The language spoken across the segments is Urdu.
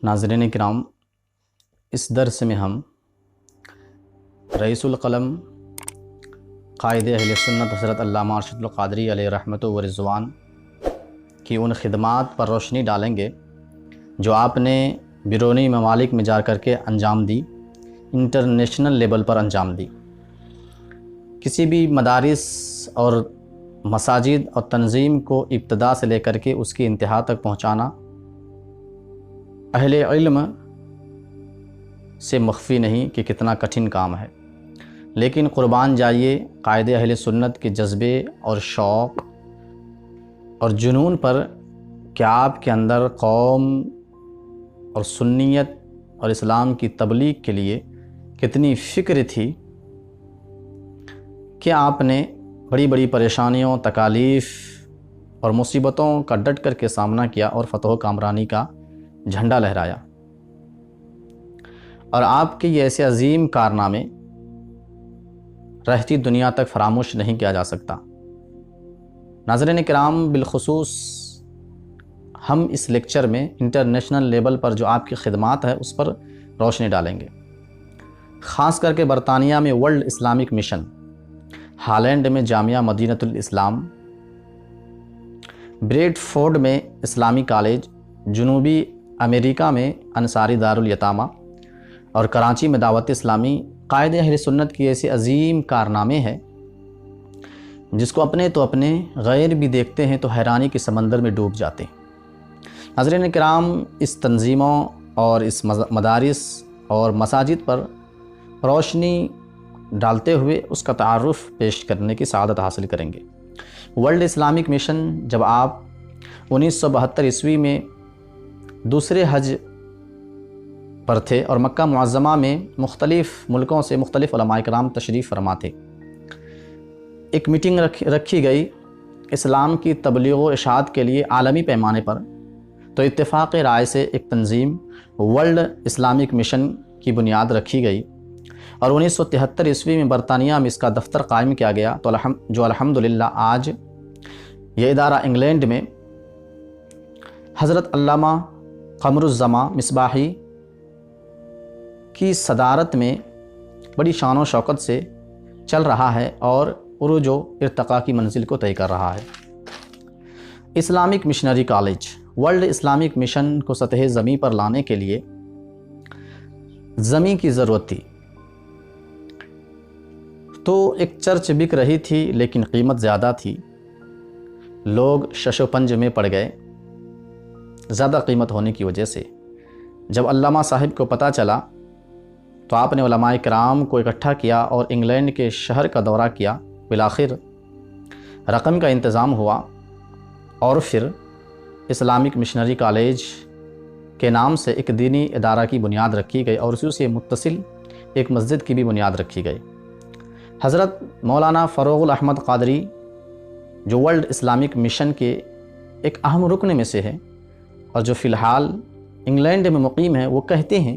ناظرین کرام، اس درس میں ہم رئیس القلم قائد اہل سنت حضرت علامہ ارشد القادری علیہ رحمت و رضوان کی ان خدمات پر روشنی ڈالیں گے جو آپ نے بیرونی ممالک میں جا کر کے انجام دی، انٹرنیشنل لیول پر انجام دی۔ کسی بھی مدارس اور مساجد اور تنظیم کو ابتدا سے لے کر کے اس کی انتہا تک پہنچانا اہل علم سے مخفی نہیں کہ کتنا کٹھن کام ہے، لیکن قربان جائیے قائد اہل سنت کے جذبے اور شوق اور جنون پر کہ آپ کے اندر قوم اور سنیت اور اسلام کی تبلیغ کے لیے کتنی فکر تھی کہ آپ نے بڑی بڑی پریشانیوں، تکالیف اور مصیبتوں کا ڈٹ کر کے سامنا کیا اور فتح و کامرانی کا جھنڈا لہرایا، اور آپ کے یہ ایسے عظیم کارنامے رہتی دنیا تک فراموش نہیں کیا جا سکتا۔ ناظرین کرام، بالخصوص ہم اس لیکچر میں انٹرنیشنل لیول پر جو آپ کی خدمات ہے اس پر روشنی ڈالیں گے، خاص کر کے برطانیہ میں ورلڈ اسلامک مشن، ہالینڈ میں جامعہ مدینۃ الاسلام، بریڈ فورڈ میں اسلامی کالج، جنوبی امریکہ میں انصاری دارالیتامہ اور کراچی میں دعوت اسلامی۔ قائد اہل سنت کی ایسے عظیم کارنامے ہیں جس کو اپنے تو اپنے غیر بھی دیکھتے ہیں تو حیرانی کے سمندر میں ڈوب جاتے ہیں۔ ناظرین کرام، اس تنظیموں اور اس مدارس اور مساجد پر روشنی ڈالتے ہوئے اس کا تعارف پیش کرنے کی سعادت حاصل کریں گے۔ ورلڈ اسلامک مشن جب آپ 1972 عیسوی میں دوسرے حج پر تھے اور مکہ معظمہ میں مختلف ملکوں سے مختلف علماء کرام تشریف فرما تھے، ایک میٹنگ رکھی گئی اسلام کی تبلیغ و اشاعت کے لیے عالمی پیمانے پر، تو اتفاق رائے سے ایک تنظیم ورلڈ اسلامک مشن کی بنیاد رکھی گئی اور 1973 عیسوی میں برطانیہ میں اس کا دفتر قائم کیا گیا، تو جو الحمدللہ آج یہ ادارہ انگلینڈ میں حضرت علامہ قمر الزماں مصباحی کی صدارت میں بڑی شان و شوکت سے چل رہا ہے اور عروج و ارتقاء کی منزل کو طے کر رہا ہے۔ Islamic Missionary College, World Islamic Mission کو سطح زمین پر لانے کے لیے زمین کی ضرورت تھی، تو ایک چرچ بک رہی تھی لیکن قیمت زیادہ تھی، لوگ شش و پنج میں پڑ گئے زیادہ قیمت ہونے کی وجہ سے۔ جب علامہ صاحب کو پتہ چلا تو آپ نے علماء کرام کو اکٹھا کیا اور انگلینڈ کے شہر کا دورہ کیا، بالآخر رقم کا انتظام ہوا اور پھر اسلامک مشنری کالج کے نام سے ایک دینی ادارہ کی بنیاد رکھی گئی اور اسی سے متصل ایک مسجد کی بھی بنیاد رکھی گئی۔ حضرت مولانا فروغ الاحمد قادری جو ورلڈ اسلامک مشن کے ایک اہم رکن میں سے ہے اور جو فی الحال انگلینڈ میں مقیم ہے، وہ کہتے ہیں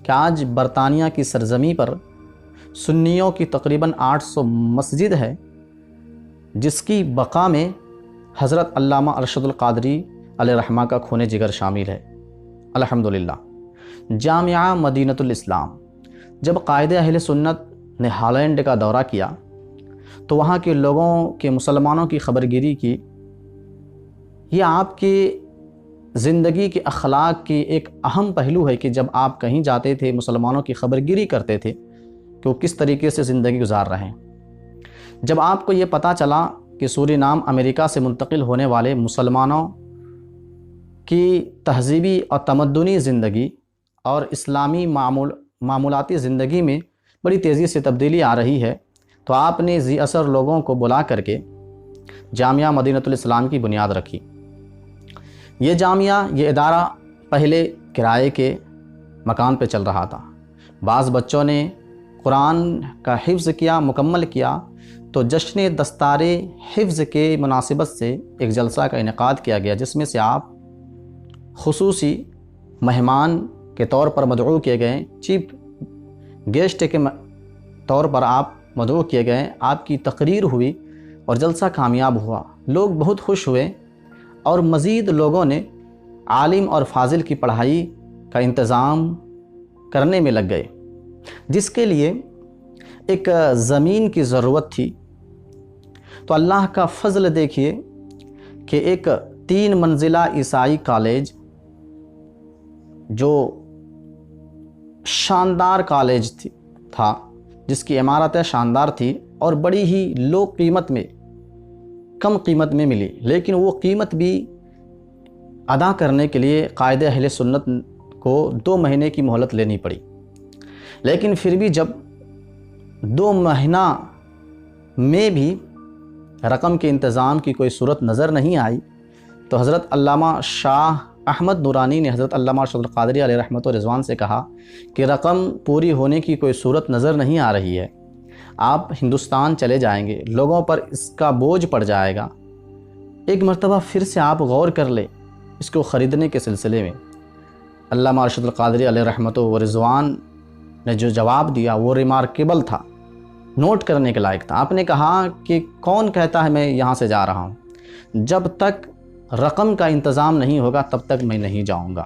کہ آج برطانیہ کی سرزمین پر سنیوں کی تقریباً 800 مسجد ہے، جس کی بقا میں حضرت علامہ ارشد القادری علیہ رحمہ کا خون جگر شامل ہے، الحمدللہ۔ جامعہ مدینۃ الاسلام، جب قائد اہل سنت نے ہالینڈ کا دورہ کیا تو وہاں کے لوگوں کے مسلمانوں کی خبرگیری کی، یہ آپ کی زندگی کے اخلاق کی ایک اہم پہلو ہے کہ جب آپ کہیں جاتے تھے مسلمانوں کی خبرگیری کرتے تھے کہ وہ کس طریقے سے زندگی گزار رہے ہیں۔ جب آپ کو یہ پتہ چلا کہ سورینام امریکہ سے منتقل ہونے والے مسلمانوں کی تہذیبی اور تمدنی زندگی اور اسلامی معمولاتی زندگی میں بڑی تیزی سے تبدیلی آ رہی ہے، تو آپ نے ذی اثر لوگوں کو بلا کر کے جامعہ مدینۃ الاسلام کی بنیاد رکھی۔ یہ جامعہ، یہ ادارہ پہلے کرائے کے مکان پہ چل رہا تھا، بعض بچوں نے قرآن کا حفظ کیا، مکمل کیا، تو جشن دستار حفظ کے مناسبت سے ایک جلسہ کا انعقاد کیا گیا، جس میں سے آپ خصوصی مہمان کے طور پر مدعو کیے گئے، چیف گیسٹ کے طور پر آپ مدعو کیے گئے، آپ کی تقریر ہوئی اور جلسہ کامیاب ہوا، لوگ بہت خوش ہوئے اور مزید لوگوں نے عالم اور فاضل کی پڑھائی کا انتظام کرنے میں لگ گئے، جس کے لیے ایک زمین کی ضرورت تھی۔ تو اللہ کا فضل دیکھیے کہ ایک 3 منزلہ عیسائی کالج، جو شاندار کالج تھا، جس کی عمارتیں شاندار تھی اور بڑی ہی لو قیمت میں، کم قیمت میں ملی، لیکن وہ قیمت بھی ادا کرنے کے لیے قائد اہل سنت کو 2 مہینے کی مہلت لینی پڑی۔ لیکن پھر بھی جب 2 مہینہ میں بھی رقم کے انتظام کی کوئی صورت نظر نہیں آئی، تو حضرت علامہ شاہ احمد نورانی نے حضرت علامہ ارشد القادری علیہ رحمت و رضوان سے کہا کہ رقم پوری ہونے کی کوئی صورت نظر نہیں آ رہی ہے، آپ ہندوستان چلے جائیں گے، لوگوں پر اس کا بوجھ پڑ جائے گا، ایک مرتبہ پھر سے آپ غور کر لیں اس کو خریدنے کے سلسلے میں۔ علامہ ارشد القادری علیہ رحمت و رضوان نے جو جواب دیا وہ ریمارکیبل تھا، نوٹ کرنے کے لائق تھا۔ آپ نے کہا کہ کون کہتا ہے میں یہاں سے جا رہا ہوں، جب تک رقم کا انتظام نہیں ہوگا تب تک میں نہیں جاؤں گا۔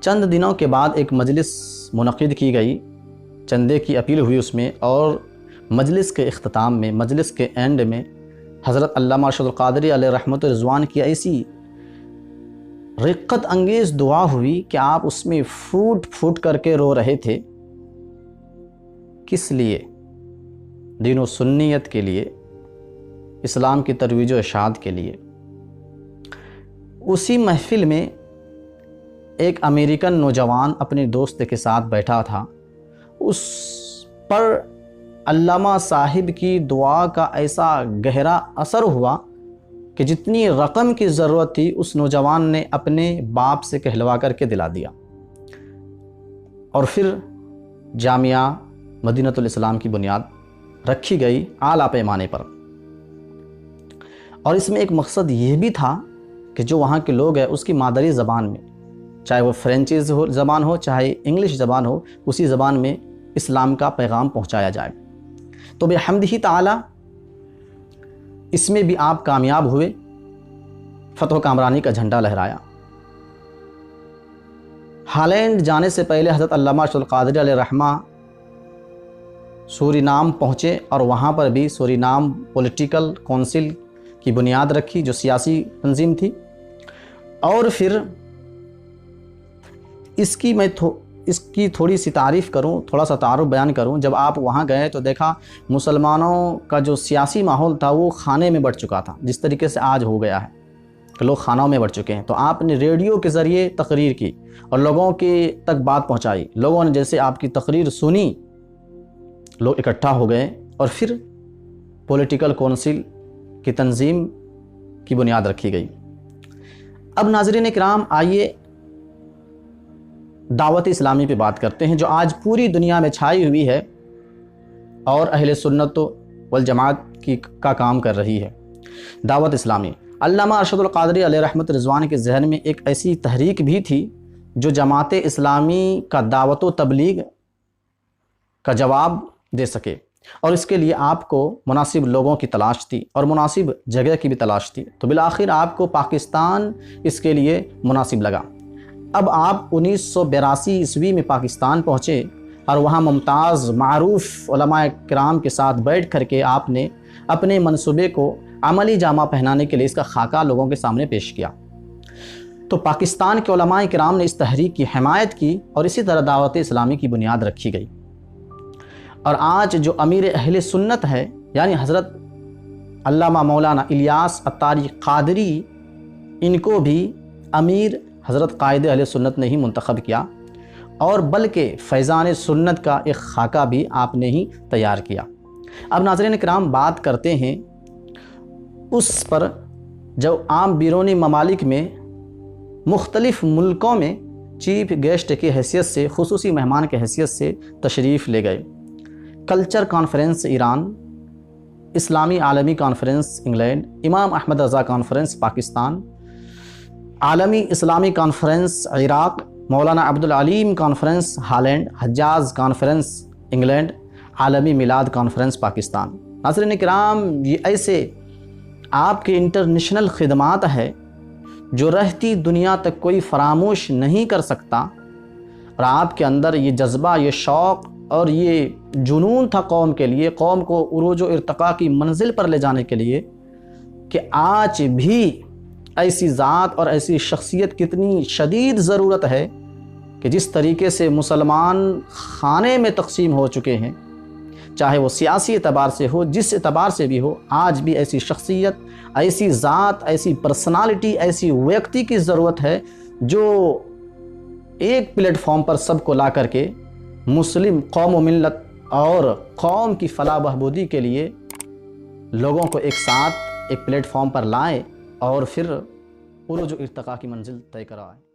چند دنوں کے بعد ایک مجلس منعقد کی گئی، چندے کی اپیل ہوئی اس میں، اور مجلس کے اختتام میں، مجلس کے اینڈ میں حضرت علامہ ارشد القادری علیہ رحمت و رضوان کی ایسی رقت انگیز دعا ہوئی کہ آپ اس میں پھوٹ پھوٹ کر کے رو رہے تھے۔ کس لیے؟ دین و سنیت کے لیے، اسلام کی ترویج و اشاعت کے لیے۔ اسی محفل میں ایک امریکن نوجوان اپنے دوست کے ساتھ بیٹھا تھا، اس پر علامہ صاحب کی دعا کا ایسا گہرا اثر ہوا کہ جتنی رقم کی ضرورت تھی اس نوجوان نے اپنے باپ سے کہلوا کر کے دلا دیا، اور پھر جامعہ مدینۃ الاسلام کی بنیاد رکھی گئی اعلیٰ پیمانے پر۔ اور اس میں ایک مقصد یہ بھی تھا کہ جو وہاں کے لوگ ہیں اس کی مادری زبان میں، چاہے وہ فرینچی زبان ہو چاہے انگلش زبان ہو، اسی زبان میں اسلام کا پیغام پہنچایا جائے۔ تو بحمدہ تعالی اس میں بھی آپ کامیاب ہوئے، فتح و کامرانی کا جھنڈا لہرایا۔ ہالینڈ جانے سے پہلے حضرت علامہ ارشد القادری علیہ رحمہ سورینام پہنچے، اور وہاں پر بھی سورینام پولیٹیکل کونسل کی بنیاد رکھی، جو سیاسی تنظیم تھی۔ اور پھر اس کی تھوڑی سی تعریف کروں، تھوڑا سا تعارف بیان کروں۔ جب آپ وہاں گئے تو دیکھا مسلمانوں کا جو سیاسی ماحول تھا وہ خانے میں بٹ چکا تھا، جس طریقے سے آج ہو گیا ہے کہ لوگ خانوں میں بٹ چکے ہیں۔ تو آپ نے ریڈیو کے ذریعے تقریر کی اور لوگوں کے تک بات پہنچائی، لوگوں نے جیسے آپ کی تقریر سنی، لوگ اکٹھا ہو گئے، اور پھر پولیٹیکل کونسل کی تنظیم کی بنیاد رکھی گئی۔ اب ناظرین کرام، آئیے دعوت اسلامی پہ بات کرتے ہیں، جو آج پوری دنیا میں چھائی ہوئی ہے اور اہل سنت والجماعت کا کام کر رہی ہے۔ دعوت اسلامی، علامہ ارشد القادری علیہ رحمت رضوان کے ذہن میں ایک ایسی تحریک بھی تھی جو جماعت اسلامی کا دعوت و تبلیغ کا جواب دے سکے، اور اس کے لیے آپ کو مناسب لوگوں کی تلاش تھی اور مناسب جگہ کی بھی تلاش تھی۔ تو بالآخر آپ کو پاکستان اس کے لیے مناسب لگا۔ اب آپ 1982 عیسوی میں پاکستان پہنچے، اور وہاں ممتاز معروف علماء کرام کے ساتھ بیٹھ کر کے آپ نے اپنے منصوبے کو عملی جامہ پہنانے کے لیے اس کا خاکہ لوگوں کے سامنے پیش کیا۔ تو پاکستان کے علماء کرام نے اس تحریک کی حمایت کی، اور اسی طرح دعوت اسلامی کی بنیاد رکھی گئی۔ اور آج جو امیر اہل سنت ہے، یعنی حضرت علامہ مولانا الیاس عطاری قادری، ان کو بھی امیر حضرت قائد اہل سنت نے ہی منتخب کیا، اور بلکہ فیضان سنت کا ایک خاکہ بھی آپ نے ہی تیار کیا۔ اب ناظرین کرام، بات کرتے ہیں اس پر جو عام بیرونی ممالک میں مختلف ملکوں میں چیف گیسٹ کی حیثیت سے، خصوصی مہمان کی حیثیت سے تشریف لے گئے۔ کلچر کانفرنس ایران، اسلامی عالمی کانفرنس انگلینڈ، امام احمد رضا کانفرنس پاکستان، عالمی اسلامی conference Iraq, Maulana Abdul Aleem conference Holland, Hejaz conference England, عالمی میلاد کانفرنس پاکستان۔ ناظرین کرام، یہ ایسے آپ کے انٹرنیشنل خدمات ہے جو رہتی دنیا تک کوئی فراموش نہیں کر سکتا، اور آپ کے اندر یہ جذبہ، یہ شوق اور یہ جنون تھا قوم کے لیے، قوم کو عروج و ارتقاء کی منزل پر لے جانے کے لیے، کہ آج بھی ایسی ذات اور ایسی شخصیت کتنی شدید ضرورت ہے کہ جس طریقے سے مسلمان خانے میں تقسیم ہو چکے ہیں، چاہے وہ سیاسی اعتبار سے ہو، جس اعتبار سے بھی ہو، آج بھی ایسی شخصیت، ایسی ذات، ایسی پرسنالٹی، ایسی ویکتی کی ضرورت ہے جو ایک پلیٹ فارم پر سب کو لا کر کے مسلم قوم و ملت اور قوم کی فلاح بہبودی کے لیے لوگوں کو ایک ساتھ ایک پلیٹ فارم پر لائے اور پھر عروج و ارتقاء کی منزل طے کرائے۔